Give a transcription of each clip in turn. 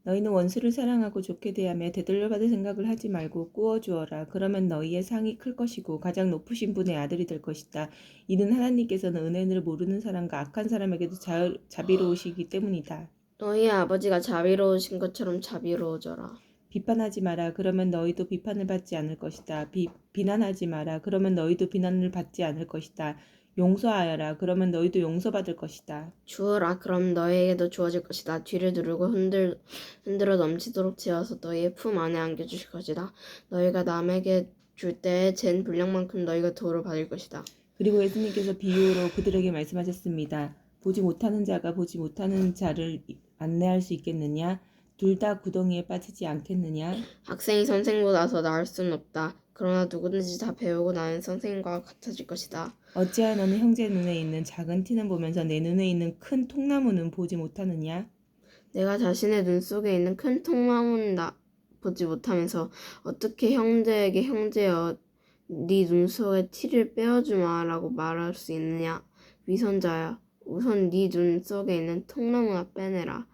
너희는 원수를 사랑하고 좋게 대하며 되돌려 받을 생각을 하지 말고 꾸어 주어라. 그러면 너희의 상이 클 것이고 가장 높으신 분의 아들이 될 것이다. 이는 하나님께서는 은혜를 모르는 사람과 악한 사람에게도 자비로우시기 때문이다. 너희의 아버지가 자비로우신 것처럼 자비로워져라. 비판하지 마라. 그러면 너희도 비판을 받지 않을 것이다. 비난하지 마라. 그러면 너희도 비난을 받지 않을 것이다. 용서하여라. 그러면 너희도 용서받을 것이다. 주어라. 그럼 너희에게도 주어질 것이다. 뒤를 두르고 흔들어 넘치도록 채워서 너희의 품 안에 안겨주실 것이다. 너희가 남에게 줄 때에 잰 분량만큼 너희가 도로 받을 것이다. 그리고 예수님께서 비유로 그들에게 말씀하셨습니다. 보지 못하는 자가 보지 못하는 자를 안내할 수 있겠느냐? 둘 다 구덩이에 빠지지 않겠느냐? 학생이 선생보다 더 나을 수는 없다. 그러나 누구든지 다 배우고 나는 선생님과 같아질 것이다. 어찌하여 너는 형제 눈에 있는 작은 티는 보면서 내 눈에 있는 큰 통나무는 보지 못하느냐? 내가 자신의 눈 속에 있는 큰 통나무는 보지 못하면서 어떻게 형제에게 형제여 네 눈 속의 티를 빼어주마 라고 말할 수 있느냐. 위선자야, 우선 네 눈 속에 있는 통나무나 빼내라.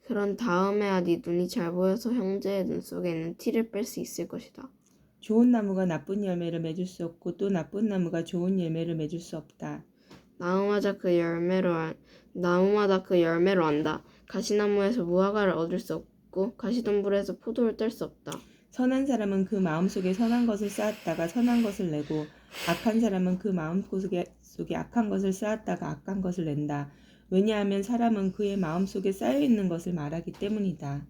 그런 다음에야 네 눈이 잘 보여서 형제의 눈 속에 있는 티를 뺄 수 있을 것이다. 좋은 나무가 나쁜 열매를 맺을 수 없고 또 나쁜 나무가 좋은 열매를 맺을 수 없다. 나무마다 그 열매로 안다. 가시나무에서 무화과를 얻을 수 없고 가시덤불에서 포도를 뗄 수 없다. 선한 사람은 그 마음속에 선한 것을 쌓았다가 선한 것을 내고 악한 사람은 그 마음속에 악한 것을 쌓았다가 악한 것을 낸다. 왜냐하면 사람은 그의 마음속에 쌓여있는 것을 말하기 때문이다.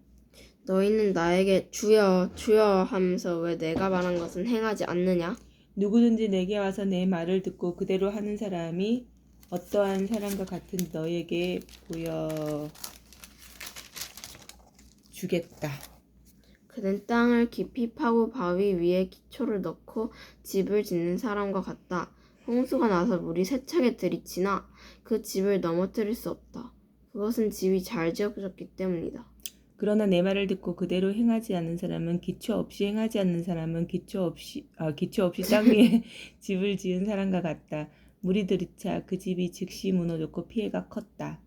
너희는 나에게 주여 주여 하면서 왜 내가 말한 것은 행하지 않느냐? 누구든지 내게 와서 내 말을 듣고 그대로 하는 사람이 어떠한 사람과 같은 너에게 보여주겠다. 그는 땅을 깊이 파고 바위 위에 기초를 넣고 집을 짓는 사람과 같다. 홍수가 나서 물이 세차게 들이치나 그 집을 넘어뜨릴 수 없다. 그것은 집이 잘 지어졌기 때문이다. 그러나 내 말을 듣고 그대로 행하지 않는 사람은 기초 없이 땅 위에 집을 지은 사람과 같다. 물이 들이차 그 집이 즉시 무너졌고 피해가 컸다.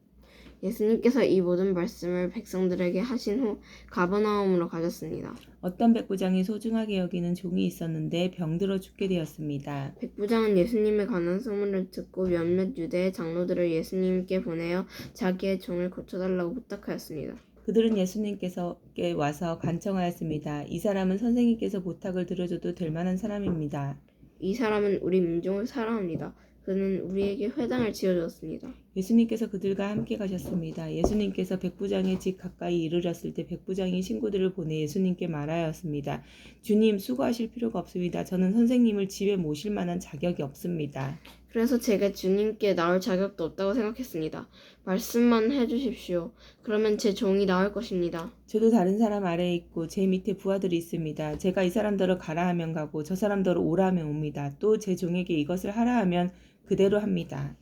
예수님께서 이 모든 말씀을 백성들에게 하신 후 가버나움으로 가셨습니다. 어떤 백부장이 소중하게 여기는 종이 있었는데 병들어 죽게 되었습니다. 백부장은 예수님에 관한 소문을 듣고 몇몇 유대의 장로들을 예수님께 보내어 자기의 종을 고쳐달라고 부탁하였습니다. 그들은 예수님께서께 와서 간청하였습니다. 이 사람은 선생님께서 부탁을 들어줘도 될 만한 사람입니다. 이 사람은 우리 민족을 사랑합니다. 그는 우리에게 회당을 지어주었습니다. 예수님께서 그들과 함께 가셨습니다. 예수님께서 백부장의 집 가까이 이르렀을 때 백부장이 친구들을 보내 예수님께 말하였습니다. 주님, 수고하실 필요가 없습니다. 저는 선생님을 집에 모실 만한 자격이 없습니다. 그래서 제가 주님께 나올 자격도 없다고 생각했습니다. 말씀만 해주십시오. 그러면 제 종이 나올 것입니다. 저도 다른 사람 아래에 있고 제 밑에 부하들이 있습니다. 제가 이 사람들을 가라 하면 가고 저 사람들을 오라 하면 옵니다. 또 제 종에게 이것을 하라 하면 그대로 합니다.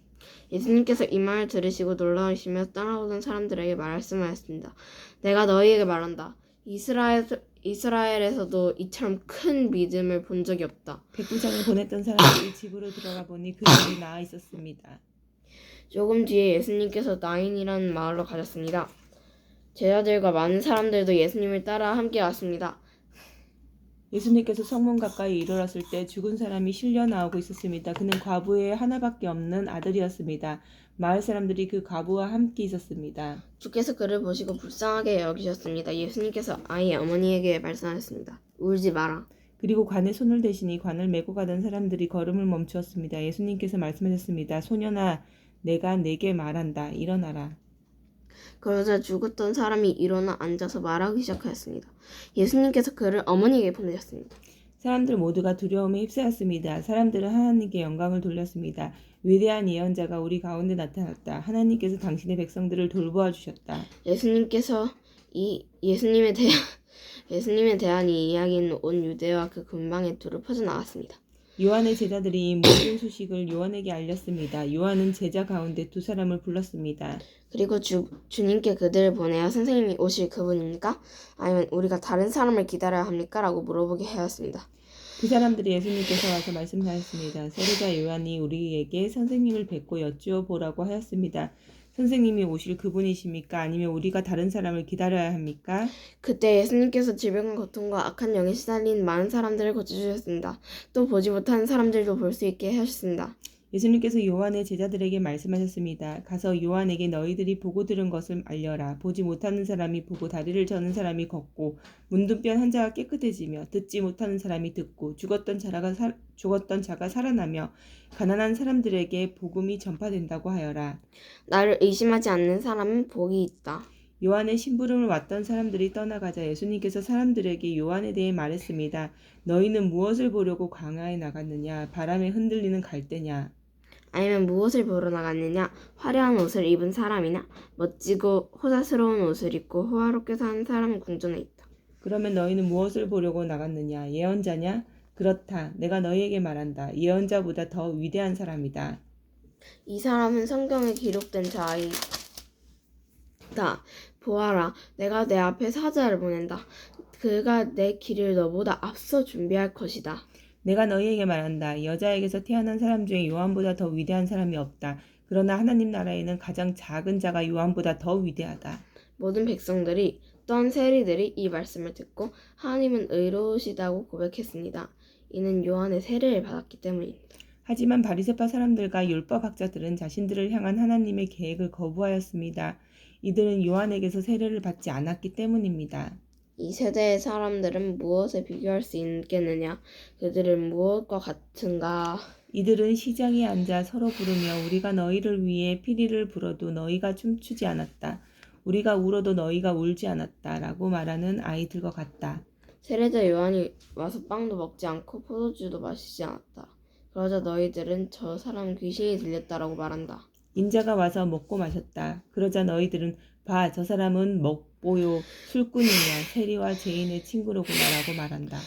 예수님께서 이 말을 들으시고 놀라우시며 따라오던 사람들에게 말씀하였습니다. 내가 너희에게 말한다. 이스라엘에서도 이처럼 큰 믿음을 본 적이 없다. 백부장이 보냈던 사람들이 집으로 들어가 보니 그 집이 나아 있었습니다. 조금 뒤에 예수님께서 나인이라는 마을로 가셨습니다. 제자들과 많은 사람들도 예수님을 따라 함께 왔습니다. 예수님께서 성문 가까이 이르렀을 때 죽은 사람이 실려 나오고 있었습니다. 그는 과부의 하나밖에 없는 아들이었습니다. 마을 사람들이 그 과부와 함께 있었습니다. 주께서 그를 보시고 불쌍하게 여기셨습니다. 예수님께서 아이의 어머니에게 말씀하셨습니다. 울지 마라. 그리고 관에 손을 대시니 관을 메고 가던 사람들이 걸음을 멈추었습니다. 예수님께서 말씀하셨습니다. 소년아, 내가 내게 말한다. 일어나라. 그러자 죽었던 사람이 일어나 앉아서 말하기 시작하였습니다. 예수님께서 그를 어머니에게 보내셨습니다. 사람들 모두가 두려움에 휩싸였습니다. 사람들은 하나님께 영광을 돌렸습니다. 위대한 예언자가 우리 가운데 나타났다. 하나님께서 당신의 백성들을 돌보아 주셨다. 예수님에 대한 이 이야기는 온 유대와 그 근방에 두루 퍼져나갔습니다. 요한의 제자들이 이 모든 소식을 요한에게 알렸습니다. 요한은 제자 가운데 두 사람을 불렀습니다. 그리고 주님께 그들을 보내어 선생님이 오실 그분입니까? 아니면 우리가 다른 사람을 기다려야 합니까? 라고 물어보게 하였습니다. 그 사람들이 예수님께서 와서 말씀하였습니다. 세례자 요한이 우리에게 선생님을 뵙고 여쭈어 보라고 하였습니다. 선생님이 오실 그분이십니까? 아니면 우리가 다른 사람을 기다려야 합니까? 그때 예수님께서 질병과 고통과 악한 영에 시달린 많은 사람들을 고쳐주셨습니다. 또 보지 못하는 사람들도 볼 수 있게 하셨습니다. 예수님께서 요한의 제자들에게 말씀하셨습니다. 가서 요한에게 너희들이 보고 들은 것을 알려라. 보지 못하는 사람이 보고 다리를 저는 사람이 걷고 문둥병 환자가 깨끗해지며 듣지 못하는 사람이 듣고 죽었던 자가 살아나며 가난한 사람들에게 복음이 전파된다고 하여라. 나를 의심하지 않는 사람은 복이 있다. 요한의 심부름을 왔던 사람들이 떠나가자 예수님께서 사람들에게 요한에 대해 말했습니다. 너희는 무엇을 보려고 광야에 나갔느냐? 바람에 흔들리는 갈대냐? 아니면 무엇을 보러 나갔느냐? 화려한 옷을 입은 사람이나 멋지고 호사스러운 옷을 입고 호화롭게 사는 사람은 궁전에 있다. 그러면 너희는 무엇을 보려고 나갔느냐? 예언자냐? 그렇다. 내가 너희에게 말한다. 예언자보다 더 위대한 사람이다. 이 사람은 성경에 기록된 자이다. 보아라, 내가 내 앞에 사자를 보낸다. 그가 내 길을 너보다 앞서 준비할 것이다. 내가 너희에게 말한다. 여자에게서 태어난 사람 중에 요한보다 더 위대한 사람이 없다. 그러나 하나님 나라에는 가장 작은 자가 요한보다 더 위대하다. 모든 백성들이 떤 세리들이 이 말씀을 듣고 하나님은 의로우시다고 고백했습니다. 이는 요한의 세례를 받았기 때문입니다. 하지만 바리새파 사람들과 율법학자들은 자신들을 향한 하나님의 계획을 거부하였습니다. 이들은 요한에게서 세례를 받지 않았기 때문입니다. 이 세대의 사람들은 무엇에 비교할 수 있겠느냐? 그들은 무엇과 같은가? 이들은 시장에 앉아 서로 부르며 우리가 너희를 위해 피리를 불어도 너희가 춤추지 않았다. 우리가 울어도 너희가 울지 않았다. 라고 말하는 아이들과 같다. 세례자 요한이 와서 빵도 먹지 않고 포도주도 마시지 않았다. 그러자 너희들은 저 사람 귀신이 들렸다라고 말한다. 인자가 와서 먹고 마셨다. 그러자 너희들은 봐, 저 사람은 먹보요 술꾼이며 세리와 죄인의 친구로구나라고 말한다.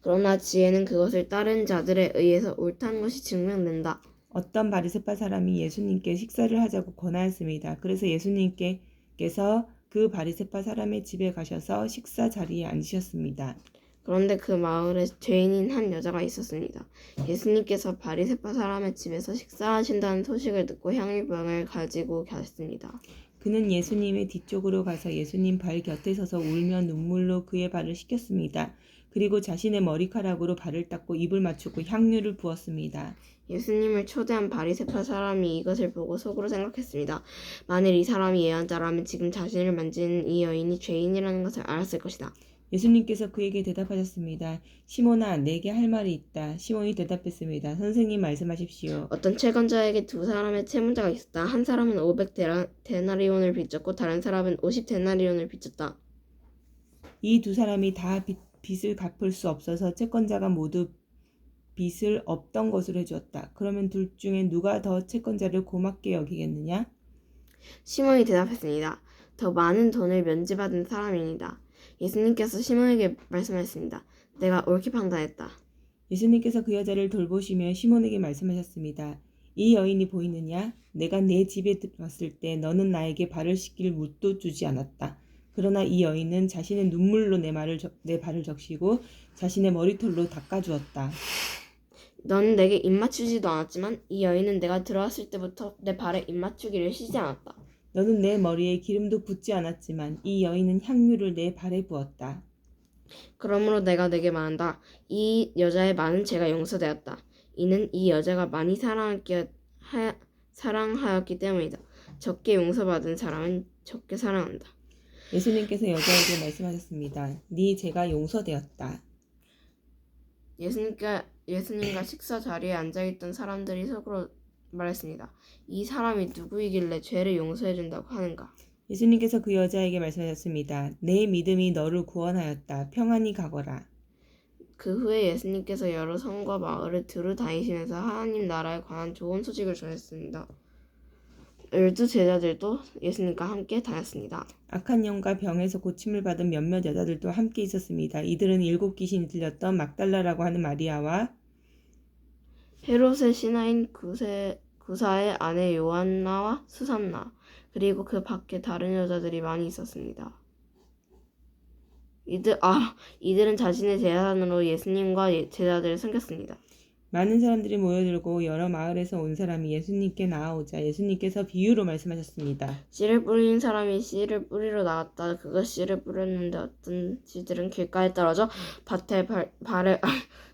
그러나 지혜는 그것을 따른 자들에 의해서 옳다는 것이 증명된다. 어떤 바리새파 사람이 예수님께 식사를 하자고 권하였습니다. 그래서 예수님께서 그 바리새파 사람의 집에 가셔서 식사 자리에 앉으셨습니다. 그런데 그 마을에 죄인인 한 여자가 있었습니다. 예수님께서 바리새파 사람의 집에서 식사하신다는 소식을 듣고 향유병을 가지고 가셨습니다. 그는 예수님의 뒤쪽으로 가서 예수님 발 곁에 서서 울며 눈물로 그의 발을 씻겼습니다. 그리고 자신의 머리카락으로 발을 닦고 입을 맞추고 향유를 부었습니다. 예수님을 초대한 바리새파 사람이 이것을 보고 속으로 생각했습니다. 만일 이 사람이 예언자라면 지금 자신을 만진 이 여인이 죄인이라는 것을 알았을 것이다. 예수님께서 그에게 대답하셨습니다. 시몬아, 내게 할 말이 있다. 시몬이 대답했습니다. 선생님 말씀하십시오. 어떤 채권자에게 두 사람의 채무자가 있었다. 한 사람은 500데나리온을 빚졌고 다른 사람은 50데나리온을 빚졌다. 이 두 사람이 다 빚을 갚을 수 없어서 채권자가 모두 빚을 없던 것으로 해주었다. 그러면 둘 중에 누가 더 채권자를 고맙게 여기겠느냐? 시몬이 대답했습니다. 더 많은 돈을 면제받은 사람입니다. 예수님께서 시몬에게 말씀하셨습니다. 내가 옳게 판단했다. 예수님께서 그 여자를 돌보시며 시몬에게 말씀하셨습니다. 이 여인이 보이느냐? 내가 내 집에 들어왔을 때 너는 나에게 발을 씻길 물도 주지 않았다. 그러나 이 여인은 자신의 눈물로 내 발을 적시고 자신의 머리털로 닦아주었다. 너는 내게 입맞추지도 않았지만 이 여인은 내가 들어왔을 때부터 내 발에 입맞추기를 쉬지 않았다. 너는 내 머리에 기름도 붓지 않았지만 이 여인은 향유를 내 발에 부었다. 그러므로 내가 내게 말한다. 이 여자의 많은 죄가 용서되었다. 이는 이 여자가 많이 사랑하였기 때문이다. 적게 용서받은 사람은 적게 사랑한다. 예수님께서 여자에게 말씀하셨습니다. 네 죄가 용서되었다. 예수님과 식사 자리에 앉아있던 사람들이 속으로 말했습니다. 이 사람이 누구이길래 죄를 용서해준다고 하는가? 예수님께서 그 여자에게 말씀하셨습니다. 내 믿음이 너를 구원하였다. 평안히 가거라. 그 후에 예수님께서 여러 성과 마을을 두루 다니시면서 하나님 나라에 관한 좋은 소식을 전했습니다. 12 제자들도 예수님과 함께 다녔습니다. 악한 영과 병에서 고침을 받은 몇몇 여자들도 함께 있었습니다. 이들은 7 귀신이 들렸던 막달라라고 하는 마리아와 헤롯의 신하인 구사의 아내 요한나와 수산나 그리고 그 밖에 다른 여자들이 많이 있었습니다. 이들은 자신의 재산으로 예수님과 제자들을 섬겼습니다. 많은 사람들이 모여들고 여러 마을에서 온 사람이 예수님께 나아오자 예수님께서 비유로 말씀하셨습니다. 씨를 뿌린 사람이 씨를 뿌리러 나갔다. 그가 씨를 뿌렸는데 어떤 씨들은 길가에 떨어져 밭에 발에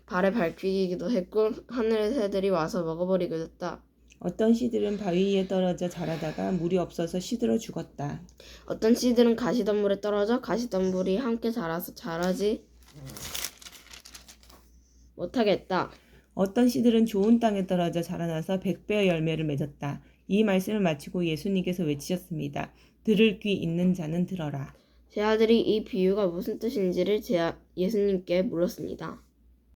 밟히기도 했고 하늘의 새들이 와서 먹어버리게 됐다. 어떤 씨들은 바위 위에 떨어져 자라다가 물이 없어서 시들어 죽었다. 어떤 씨들은 가시덤불에 떨어져 가시덤불이 함께 자라서 자라지 못하게 했다. 어떤 씨들은 좋은 땅에 떨어져 자라나서 100배의 열매를 맺었다. 이 말씀을 마치고 예수님께서 외치셨습니다. 들을 귀 있는 자는 들어라. 제 아들이 이 비유가 무슨 뜻인지를 예수님께 물었습니다.